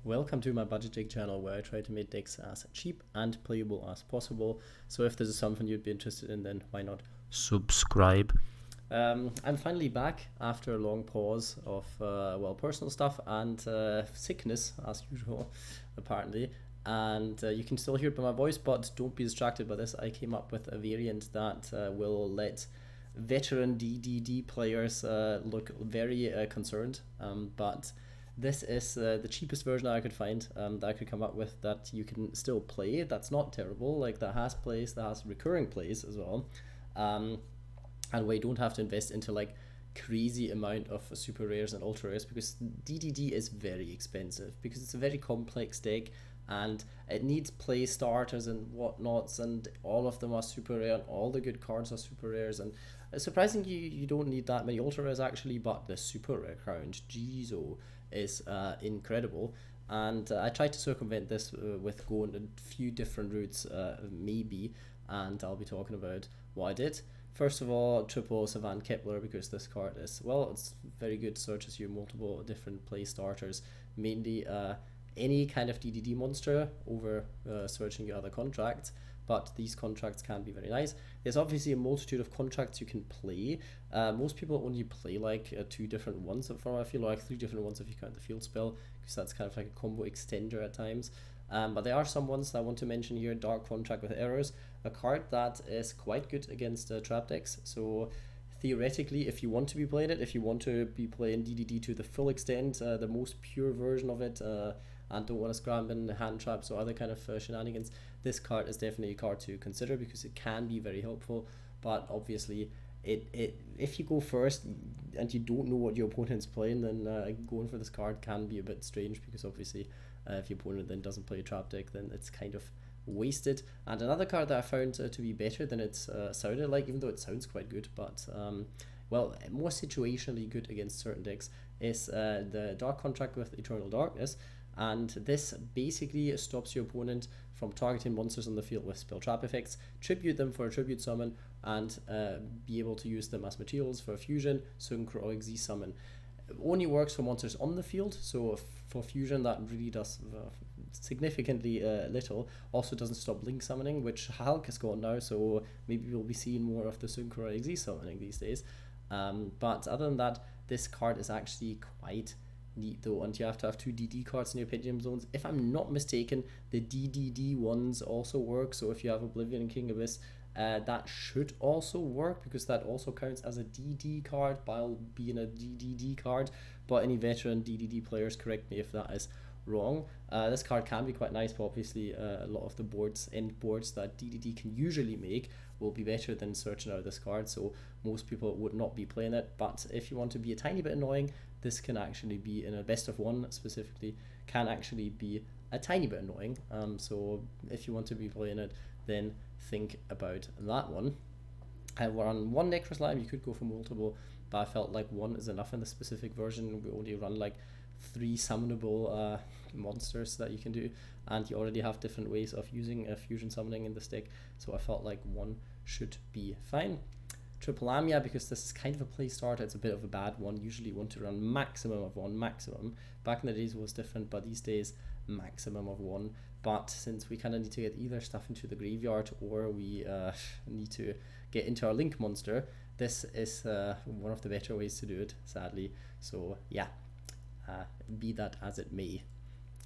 Welcome to my budget deck channel where I try to make decks as cheap and playable as possible. So if this is something you'd be interested in, then why not subscribe? I'm finally back after a long pause of personal stuff and sickness as usual, apparently. And you can still hear it by my voice, but don't be distracted by this. I came up with a variant that will let veteran DDD players look very concerned, but this is the cheapest version I could find that I could come up with that you can still play. That's not terrible. Like, that has plays, that has recurring plays as well, and where you don't have to invest into like crazy amount of super rares and ultra rares, because DDD is very expensive because it's a very complex deck and it needs play starters and whatnots, and all of them are super rare and all the good cards are super rares, and surprisingly you don't need that many ultra rares actually, but the super rare count, Yugioh, is incredible. And I tried to circumvent this with going a few different routes, maybe, and I'll be talking about what I did. First of all, triple Savant Kepler, because this card is, well, it's very good, searches you multiple different play starters, mainly any kind of DDD monster over searching your other contracts, but these contracts can be very nice. There's obviously a multitude of contracts you can play. Most people only play like two different ones, from I feel like three different ones if you count the field spell, because that's kind of like a combo extender at times. But there are some ones that I want to mention here. Dark Contract with Errors, a card that is quite good against trap decks. So theoretically, if you want to be playing it, if you want to be playing DDD to the full extent, the most pure version of it, and don't want to scram in hand traps or other kind of shenanigans, this card is definitely a card to consider because it can be very helpful. But obviously, if you go first and you don't know what your opponent's playing, then going for this card can be a bit strange, because obviously if your opponent then doesn't play a trap deck, then it's kind of wasted. And another card that I found to be better than it sounded like, even though it sounds quite good, but well, more situationally good against certain decks, is the Dark Contract with Eternal Darkness. And this basically stops your opponent from targeting monsters on the field with spell trap effects, tribute them for a tribute summon, and be able to use them as materials for a fusion, synchro, or Z summon. It only works for monsters on the field, so for fusion that really does significantly little. Also doesn't stop link summoning, which Hulk has got now, so maybe we'll be seeing more of the synchro or Z summoning these days. But other than that, this card is actually quite neat though, and you have to have two DD cards in your Pentium zones. If I'm not mistaken, the DDD ones also work, so if you have Oblivion and King Abyss, that should also work, because that also counts as a DD card while being a DDD card. But any veteran DDD players, correct me if that is wrong. This card can be quite nice, but obviously a lot of the end boards that DDD can usually make will be better than searching out this card, so most people would not be playing it. But if you want to be a tiny bit annoying, this can actually be, in a best of one specifically, can actually be a tiny bit annoying. So if you want to be playing it, then think about that one. We're on one Necro Slime. You could go for multiple, but I felt like one is enough in the specific version. We only run like 3 summonable monsters that you can do, and you already have different ways of using fusion summoning in this deck, so I felt like one should be fine. Triple Lamia, because this is kind of a play starter, it's a bit of a bad one. Usually you want to run maximum of one, maximum. Back in the days it was different, but these days maximum of one. But since we kind of need to get either stuff into the graveyard, or we need to get into our link monster, this is one of the better ways to do it, sadly. So yeah, be that as it may.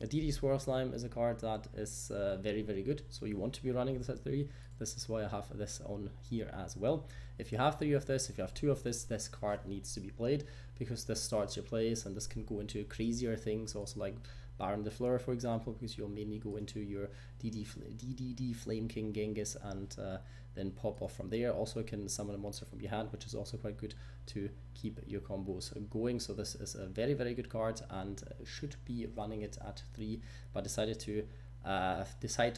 A DD Swirl Slime is a card that is very, very good, so you want to be running this at 3. This is why I have this on here as well. If you have 3 of this, if you have 2 of this, this card needs to be played, because this starts your plays, and this can go into crazier things, also like Baron de Fleur, for example, because you'll mainly go into your DDD Flame King Genghis and then pop off from there. Also can summon a monster from your hand, which is also quite good to keep your combos going. So this is a very, very good card, and should be running it at 3, but decided to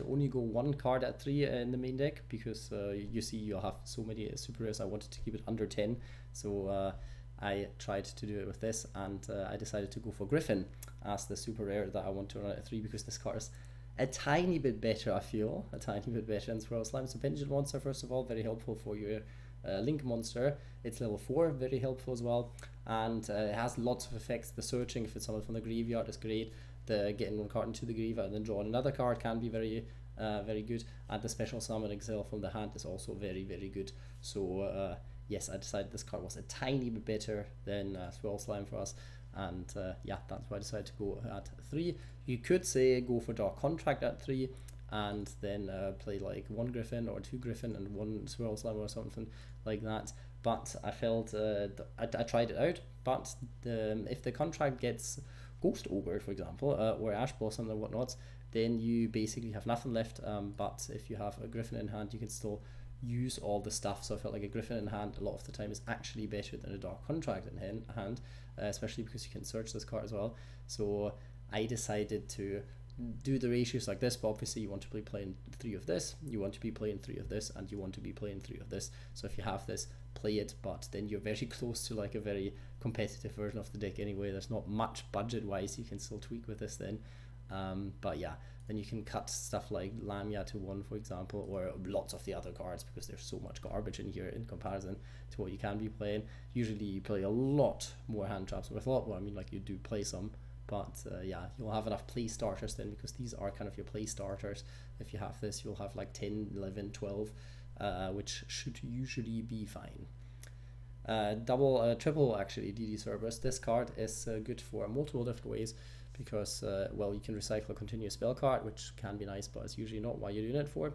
only go 1 card at 3 in the main deck, because you see you'll have so many super rares. I wanted to keep it under 10, so I tried to do it with this, and I decided to go for Gryphon as the super rare that I want to run at 3, because this card is a tiny bit better, I feel, a tiny bit better than Swirl Slime. So Pendulum Monster, first of all, very helpful for your Link monster. It's level 4, very helpful as well, and it has lots of effects. The searching, if it's someone from the graveyard, is great. the getting one card into the grave and then drawing another card can be very good, and the special summon exile from the hand is also very, very good. So yes, I decided this card was a tiny bit better than Swirl Slime for us, and yeah, that's why I decided to go at 3. You could say go for Dark Contract at 3, and then play like 1 Gryphon or 2 Gryphon and 1 Swirl Slime or something like that. But I felt I tried it out, but if the contract gets Ghost Ogre, for example, or Ash Blossom and whatnot, then you basically have nothing left. But if you have a Gryphon in hand, you can still use all the stuff. So I felt like a Gryphon in hand a lot of the time is actually better than a Dark Contract in hand, especially because you can search this card as well. So I decided to do the ratios like this, but obviously you want to be playing 3 of this, you want to be playing 3 of this, and you want to be playing 3 of this. So if you have this, play it, but then you're very close to like a very competitive version of the deck anyway. There's not much budget wise you can still tweak with this then, but yeah, then you can cut stuff like Lamia to 1, for example, or lots of the other cards, because there's so much garbage in here in comparison to what you can be playing. Usually you play a lot more hand traps, with a lot more, I mean, like you do play some, but yeah, you'll have enough play starters then, because these are kind of your play starters. If you have this, you'll have like 10, 11, 12, which should usually be fine. Triple actually, DD Cerberus. This card is good for multiple different ways, because well, you can recycle a continuous spell card, which can be nice, but it's usually not what you're doing it for.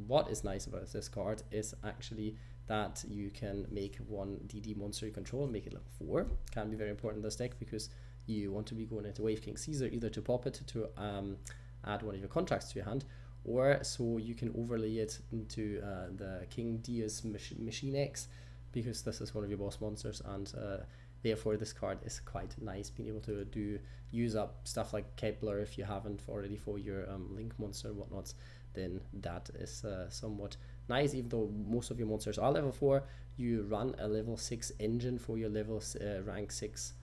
What is nice about this card is actually that you can make 1 DD monster you control and make it level 4. Can be very important in this deck, because you want to be going into Wave King Caesar either to pop it to add one of your contracts to your hand, or so you can overlay it into the King Deus Machinex, because this is one of your boss monsters, and therefore this card is quite nice, being able to use up stuff like Kepler if you haven't already for your Link monster and whatnot. Then that is somewhat nice. Even though most of your monsters are level 4, you run a level 6 engine for your level rank 6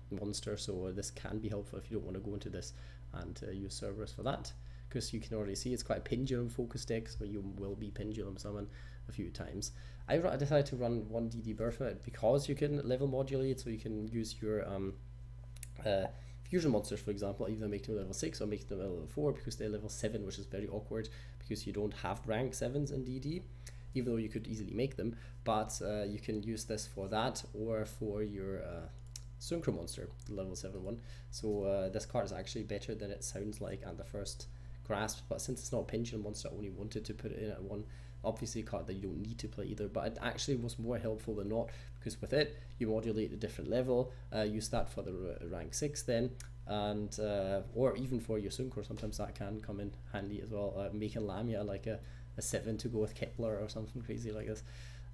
monster, so this can be helpful if you don't want to go into this and use Cerberus for that, because you can already see it's quite a pendulum focused deck, so you will be pendulum summon a few times. I decided to run 1 DD Berfomet because you can level modulate, so you can use your fusion monsters, for example, either make them level 6 or make them level 4, because they're level 7, which is very awkward because you don't have rank 7s in DD, even though you could easily make them. But you can use this for that, or for your Synchro monster, the level 7 one. So this card is actually better than it sounds like at the first grasp, but since it's not a pendulum monster, I only wanted to put it in at 1. Obviously a card that you don't need to play either, but it actually was more helpful than not, because with it you modulate a different level, use that for the rank 6 then, and or even for your Synchro, sometimes that can come in handy as well, making Lamia like a 7 to go with Kepler or something crazy like this.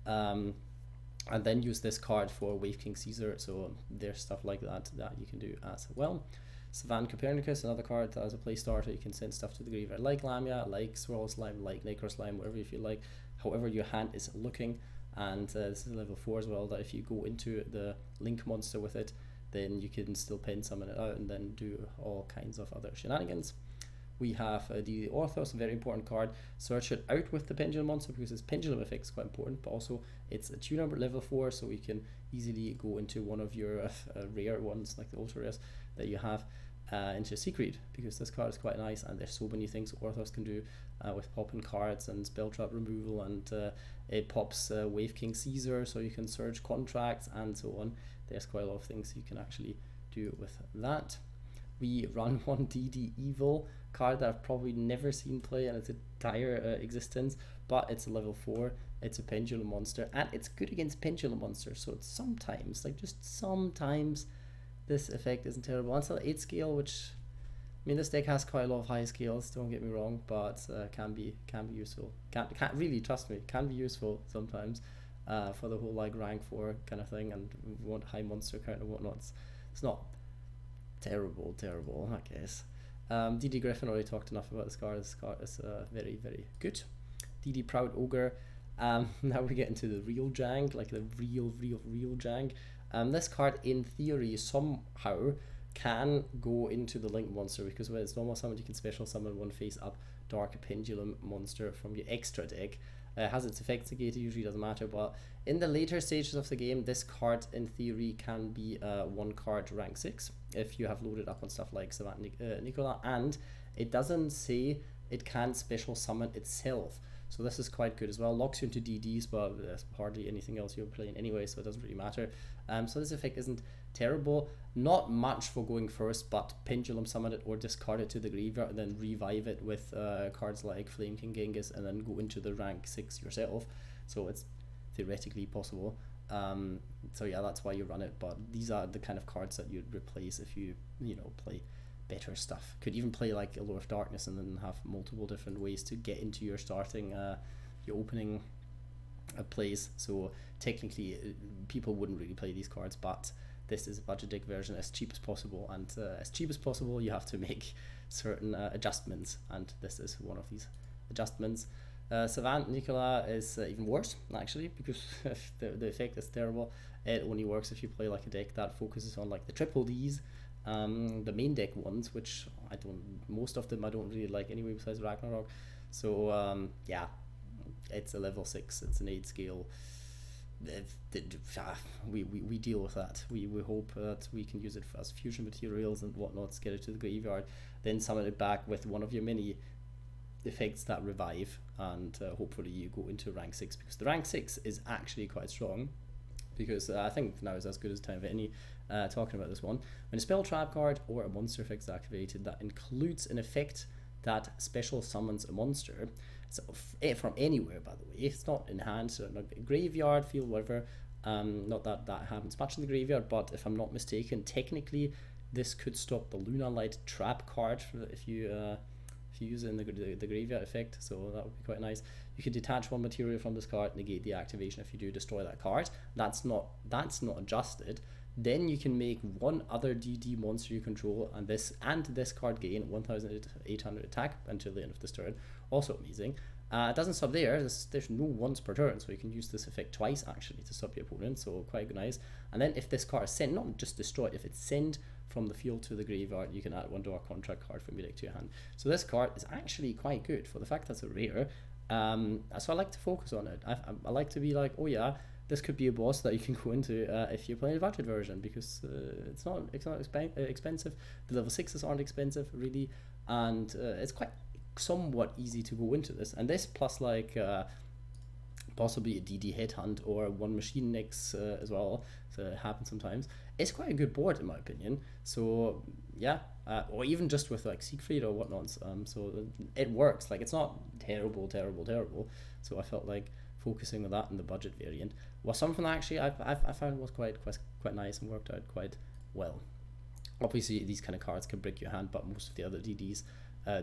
And then use this card for Wave King Caesar, so there's stuff like that you can do as well. Savant Copernicus, another card that as a play starter, you can send stuff to the graveyard like Lamia, like Swirl Slime, like Necro Slime, whatever you feel like, however your hand is looking. And this is level 4 as well, that if you go into the Link monster with it, then you can still pen summon it out and then do all kinds of other shenanigans. We have the Orthros, a very important card. Search it out with the Pendulum monster, because its Pendulum effect is quite important, but also it's a tuner level 4, so we can easily go into one of your rare ones, like the ultra rares that you have, into Siegfried, because this card is quite nice, and there's so many things Orthros can do with popping cards and spell trap removal, and it pops Wave King Caesar, so you can search contracts and so on. There's quite a lot of things you can actually do with that. We run 1 DD Evil, card that I've probably never seen play in its entire existence, but it's a level 4, it's a pendulum monster, and it's good against pendulum monsters, so it's sometimes, like just sometimes, this effect isn't terrible. Until 8 scale, which, I mean, this deck has quite a lot of high scales, don't get me wrong, but can be useful. Can't really, trust me, can be useful sometimes for the whole like rank 4 kind of thing, and want high monster count and whatnot. It's not terrible, I guess. DD Gryphon, already talked enough about this card. This card is very, very good. DD Proud Ogre. Now we get into the real jank, like the real jank. This card, in theory, somehow can go into the Link monster, because when it's normal summon, you can special summon 1 face up Dark Pendulum monster from your extra deck. It has its effects negated, usually doesn't matter, but in the later stages of the game, this card in theory can be one card rank 6 if you have loaded up on stuff like Savant Nikola, and it doesn't say it can special summon itself. So this is quite good as well. Locks you into DDs, but there's hardly anything else you're playing anyway, so it doesn't really matter. So this effect isn't terrible. Not much for going first, but pendulum summon it or discard it to the graveyard and then revive it with cards like Flame King Genghis and then go into the rank 6 yourself. So it's theoretically possible. So yeah, that's why you run it, but these are the kind of cards that you'd replace if you play better stuff. Could even play like Allure of Darkness and then have multiple different ways to get into your starting your opening plays. So technically people wouldn't really play these cards, but this is a budget deck version as cheap as possible, and as cheap as possible you have to make certain adjustments, and this is one of these adjustments. Savant Nikola is even worse actually, because the effect is terrible. It only works if you play like a deck that focuses on like the triple Ds, the main deck ones, which most of them I don't really like anyway besides Ragnarok. So yeah, it's a level 6, it's an 8 scale. We deal with that. We hope that we can use it as fusion materials and whatnot, get it to the graveyard, then summon it back with one of your many effects that revive, and hopefully you go into rank 6, because the rank 6 is actually quite strong, because I think now is as good as time for any talking about this one. When a spell, trap card, or a monster effect is activated that includes an effect that special summons a monster, so from anywhere, by the way, it's not in hand, so not graveyard, field, whatever. Not that that happens much in the graveyard, but if I'm not mistaken, technically this could stop the Luna Light trap card if you use it in the graveyard effect, so that would be quite nice. You can detach one material from this card, negate the activation if you do destroy that card. That's not adjusted. Then you can make one other DD monster you control, and this card gain 1800 attack until the end of this turn. Also amazing. It doesn't stop there. There's no once per turn, so you can use this effect twice actually to stop your opponent, so quite nice. And then if this card is sent, not just destroyed, if it's sent from the field to the graveyard, you can add one Dark Contract card from your deck to your hand. So this card is actually quite good for the fact that it's a rare. So I like to focus on it. I like to be like, oh yeah, this could be a boss that you can go into if you're playing a budget version, because it's not expensive. The level 6s aren't expensive really, and it's quite somewhat easy to go into this. And this plus like possibly a DD Headhunt or one Machinex as well, so it happens sometimes. It's quite a good board in my opinion. So yeah, or even just with like Siegfried or whatnot. So it works. Like it's not terrible. So I felt like focusing on that in the budget variant was something that actually I found was quite nice and worked out quite well. Obviously these kind of cards can break your hand, but most of the other DDs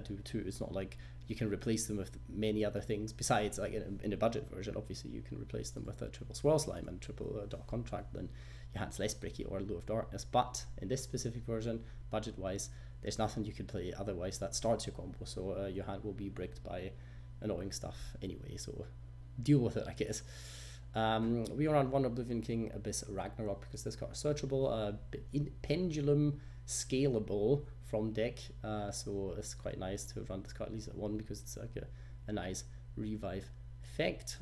do too. It's not like you can replace them with many other things besides, like in a budget version obviously you can replace them with a triple Swirl Slime and triple Dark Contract, then your hand's less bricky, or Allure of Darkness. But in this specific version, budget wise, there's nothing you can play otherwise that starts your combo, so your hand will be bricked by annoying stuff anyway, so deal with it, I guess. We are on one Oblivion King Abyss Ragnarok, because this card is searchable, pendulum scalable from deck, so it's quite nice to run this card at least at 1, because it's like a nice revive effect.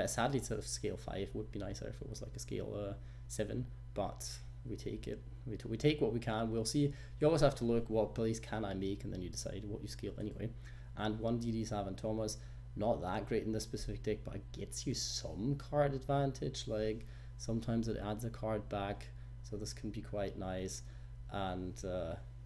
Sadly it's a scale 5, would be nicer if it was like a scale 7, but we take it. We take what we can. We'll see. You always have to look what plays can I make, and then you decide what you scale anyway. And one DD Savant Thomas, not that great in this specific deck, but it gets you some card advantage. Like sometimes it adds a card back, so this can be quite nice. And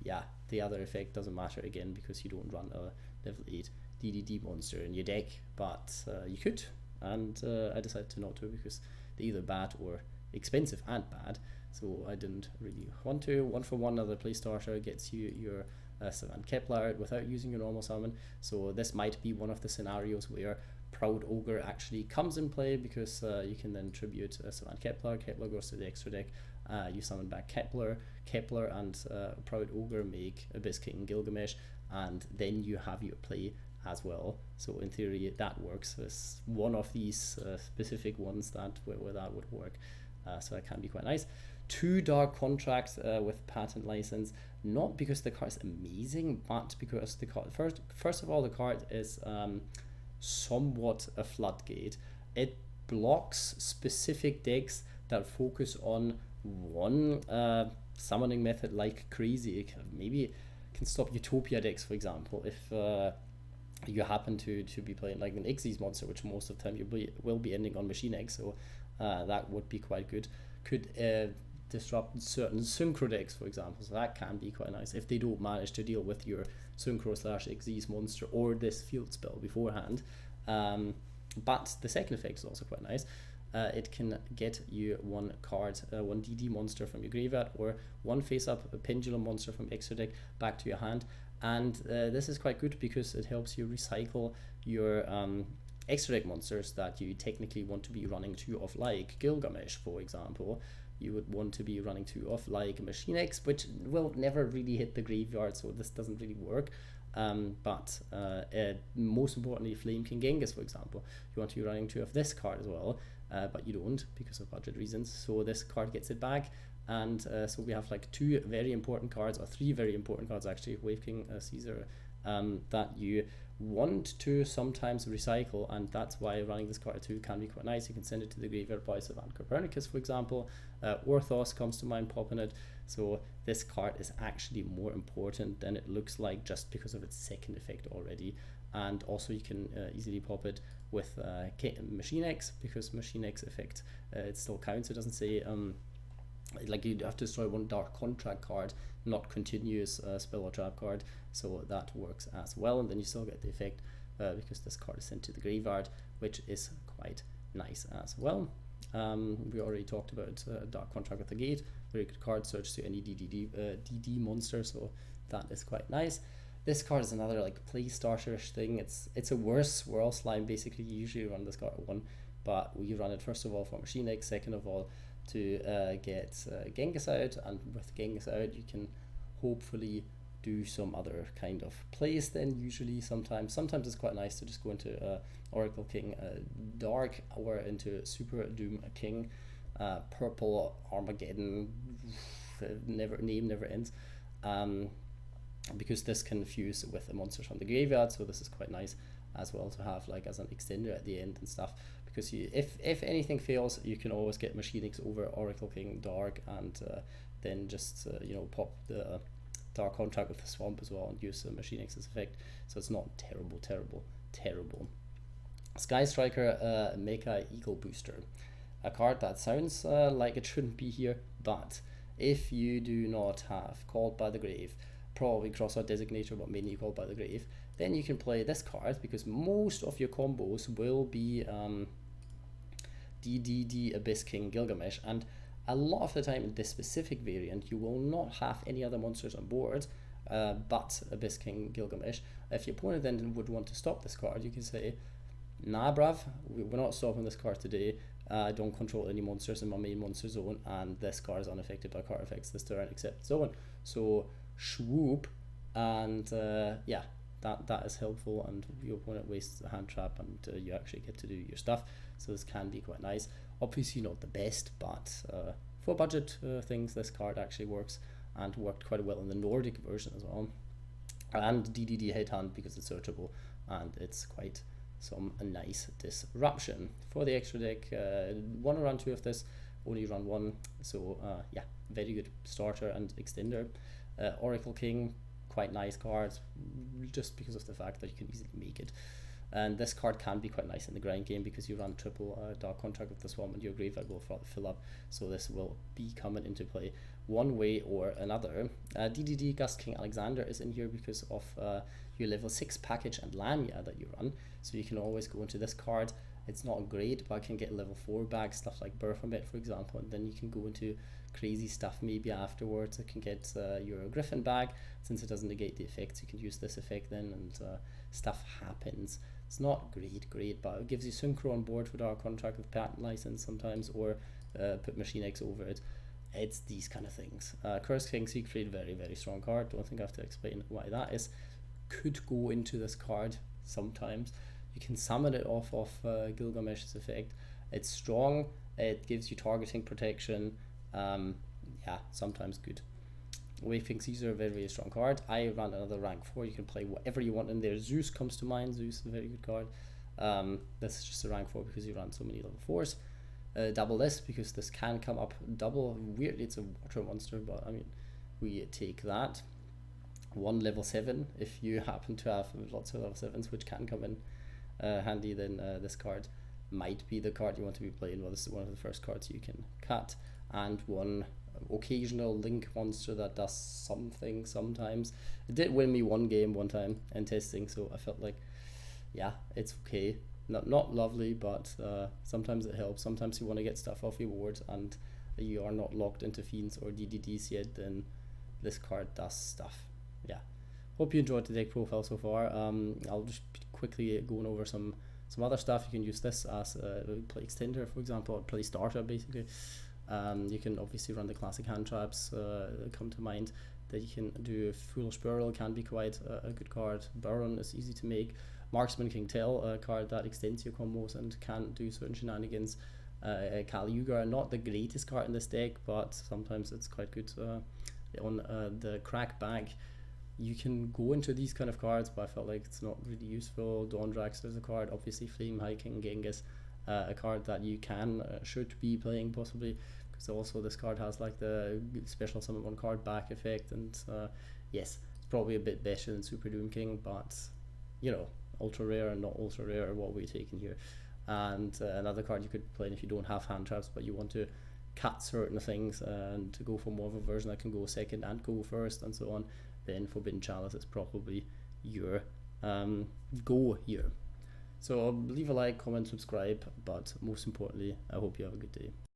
yeah, the other effect doesn't matter again, because you don't run a level 8 DDD monster in your deck, but you could, and I decided to not to, because they're either bad or expensive and bad, so I didn't really want to. 1-for-1 other play starter gets you your Savant Kepler without using your normal summon, so this might be one of the scenarios where Proud Ogre actually comes in play, because you can then tribute Savant Kepler. Kepler goes to the extra deck, you summon back Kepler and Proud Ogre make Abyss King Gilgamesh, and then you have your play as well. So in theory that works. It's one of these specific ones that where that would work, so that can be quite nice. 2 Dark Contracts with patent license, not because the card is amazing, but because the card, first of all, the card is somewhat a floodgate. It blocks specific decks that focus on one summoning method like crazy. Maybe can stop Utopia decks, for example, if you happen to be playing like an Xyz monster, which most of the time you will be ending on Machinex, so that would be quite good. Could disrupt certain synchro decks, for example, so that can be quite nice if they don't manage to deal with your synchro / Xyz monster or this field spell beforehand. But the second effect is also quite nice. It can get you one card, one DD monster from your graveyard, or one face-up pendulum monster from extra deck back to your hand. And this is quite good because it helps you recycle your extra deck monsters that you technically want to be running 2 of, like Gilgamesh, for example. You would want to be running 2 of like Machinex, which will never really hit the graveyard, so this doesn't really work. But most importantly, Flame King Genghis, for example. You want to be running 2 of this card as well, but you don't because of budget reasons. So this card gets it back, and so we have like 2 very important cards, or 3 very important cards actually, Wave King Caesar, that you want to sometimes recycle, and that's why running this card too can be quite nice. You can send it to the graveyard by Savant Copernicus, for example. Orthros comes to mind popping it, so this card is actually more important than it looks like just because of its second effect already. And also you can easily pop it with Machinex, because Machinex effect it still counts. It doesn't say like you have to destroy 1 dark contract card, not continuous spell or trap card, so that works as well. And then you still get the effect because this card is sent to the graveyard, which is quite nice as well. We already talked about dark contract with the gate, very good card, search to any DD monster, so that is quite nice. This card is another like play starter-ish thing. It's a worse Swirl Slime. Basically, you usually run this card at 1, but we run it first of all for Machinex, second of all to get Genghis out, and with Genghis out you can hopefully do some other kind of plays then. Usually sometimes it's quite nice to just go into Oracle King Dark, or into Super Doom King Purple Armageddon, name never ends, because this can fuse with the monsters from the graveyard, so this is quite nice as well to have like as an extender at the end and stuff, because you, if anything fails, you can always get Machinex over Oracle King Dark, and then just you know, pop the Dark Contract with the Swamp as well and use Machinex's effect, so it's not terrible. Sky Striker Mecha Eagle Booster, a card that sounds like it shouldn't be here, but if you do not have Called by the Grave, probably Crossout Designator, but mainly Called by the Grave, then you can play this card, because most of your combos will be DDD Abyss King Gilgamesh, and a lot of the time in this specific variant you will not have any other monsters on board but Abyss King Gilgamesh. If your opponent then would want to stop this card, you can say, nah bruv, we're not stopping this card today. I don't control any monsters in my main monster zone, and this card is unaffected by card effects this turn except zone. So swoop, and yeah, that is helpful, and your opponent wastes a hand trap, and you actually get to do your stuff, so this can be quite nice. Obviously not the best, but for budget things this card actually works, and worked quite well in the Nordic version as well. And DDD Headhunt, because it's searchable and it's quite some nice disruption. For the extra deck, 1 or run 2 of this, only run 1, so yeah, very good starter and extender. Oracle King, quite nice card, just because of the fact that you can easily make it. And this card can be quite nice in the grind game, because you run triple Dark Contract with the Swamp, and your graveyard will fill up, so this will be coming into play one way or another. DDD Gust King Alexander is in here because of your level 6 package and Lamia that you run, so you can always go into this card. It's not great, but I can get level 4 back, stuff like Berfomet for example, and then you can go into crazy stuff maybe afterwards. It can get your Gryphon back, since it doesn't negate the effects. You can use this effect then, and stuff happens. It's not great, but it gives you Synchro on board for Dark Contract with Patent License sometimes, or put Machinex over it. It's these kind of things. Curse King Siegfried, very strong card. Don't think I have to explain why that is. Could go into this card sometimes. You can summon it off of Gilgamesh's effect. It's strong. It gives you targeting protection. Yeah, sometimes good. Wave King Caesar, very strong card. I run another rank 4. You can play whatever you want in there. Zeus comes to mind. Zeus is a very good card. This is just a rank 4 because you run so many level 4s. Double this because this can come up double. Weirdly, it's a water monster, but I mean, we take that. 1 level 7 if you happen to have lots of level 7s, which can come in handy. Then this card might be the card you want to be playing. Well, this is one of the first cards you can cut. And 1 occasional link monster that does something sometimes. It did win me 1 game one time in testing, so I felt like, yeah, it's okay. Not lovely, but sometimes it helps. Sometimes you want to get stuff off your board and you are not locked into Fiends or DDDs yet, then this card does stuff. Yeah. Hope you enjoyed the deck profile so far. I'll just quickly going over some other stuff. You can use this as a play extender, for example, or play starter basically. You can obviously run the classic hand traps that come to mind. That you can do. Foolish Burial can be quite a good card. Burn is easy to make. Marksman King Tell, a card that extends your combos and can do certain shenanigans. Yugioh, not the greatest card in this deck, but sometimes it's quite good. On the crack bag, you can go into these kind of cards, but I felt like it's not really useful. Dawn Dragster's a card, obviously Flame Hiking Genghis, a card that you can, should be playing possibly, because also this card has like the special summon 1 card back effect, and yes, it's probably a bit better than Super Doom King, but you know, ultra rare and not ultra rare, what we're taking here. And another card you could play if you don't have hand traps, but you want to cut certain things and to go for more of a version that can go second and go first and so on, then Forbidden Chalice is probably your go here. So leave a like, comment, subscribe, but most importantly, I hope you have a good day.